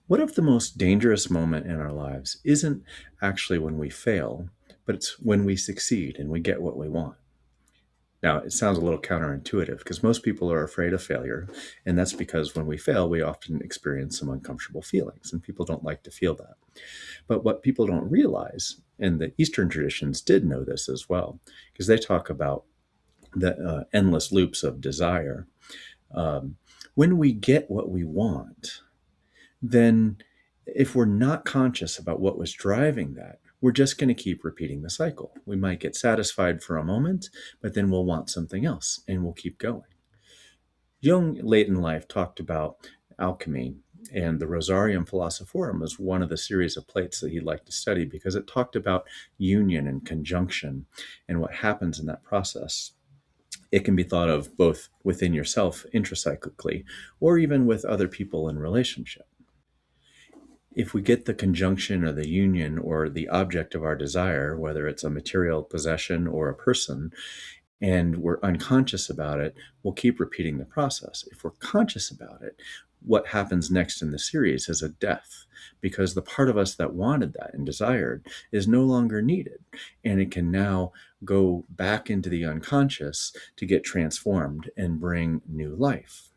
What if the most dangerous moment in our lives isn't actually when we fail, but it's when we succeed and we get what we want? Now, it sounds a little counterintuitive because most people are afraid of failure. And that's because when we fail, we often experience some uncomfortable feelings, and people don't like to feel that. But what people don't realize, and the Eastern traditions did know this as well, because they talk about the endless loops of desire. Um, when we get what we want, then if we're not conscious about what was driving that, we're just going to keep repeating the cycle. We might get satisfied for a moment, but then we'll want something else and we'll keep going. Jung, late in life, talked about alchemy, and the Rosarium Philosophorum was one of the series of plates that he'd like to study because it talked about union and conjunction and what happens in that process. It can be thought of both within yourself intracyclically or even with other people in relationship. If we get the conjunction or the union or the object of our desire, whether it's a material possession or a person, and we're unconscious about it, we'll keep repeating the process. If we're conscious about it, what happens next in the series is a death, because the part of us that wanted that and desired is no longer needed. And it can now go back into the unconscious to get transformed and bring new life.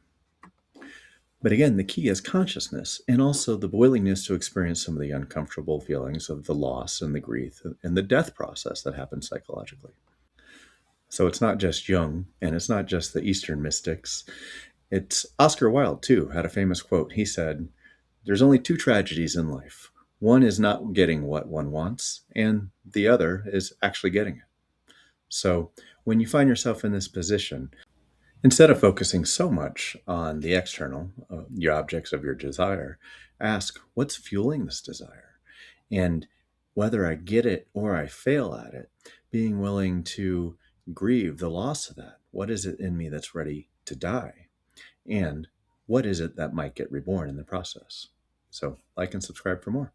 But again, the key is consciousness and also the willingness to experience some of the uncomfortable feelings of the loss and the grief and the death process that happens psychologically. So it's not just Jung and it's not just the Eastern mystics. It's Oscar Wilde, too, had a famous quote. He said, "There's only two tragedies in life. One is not getting what one wants, and the other is actually getting it." So when you find yourself in this position, instead of focusing so much on the external, your objects of your desire, ask, what's fueling this desire? And whether I get it or I fail at it, being willing to grieve the loss of that. What is it in me that's ready to die? And what is it that might get reborn in the process? So, like and subscribe for more.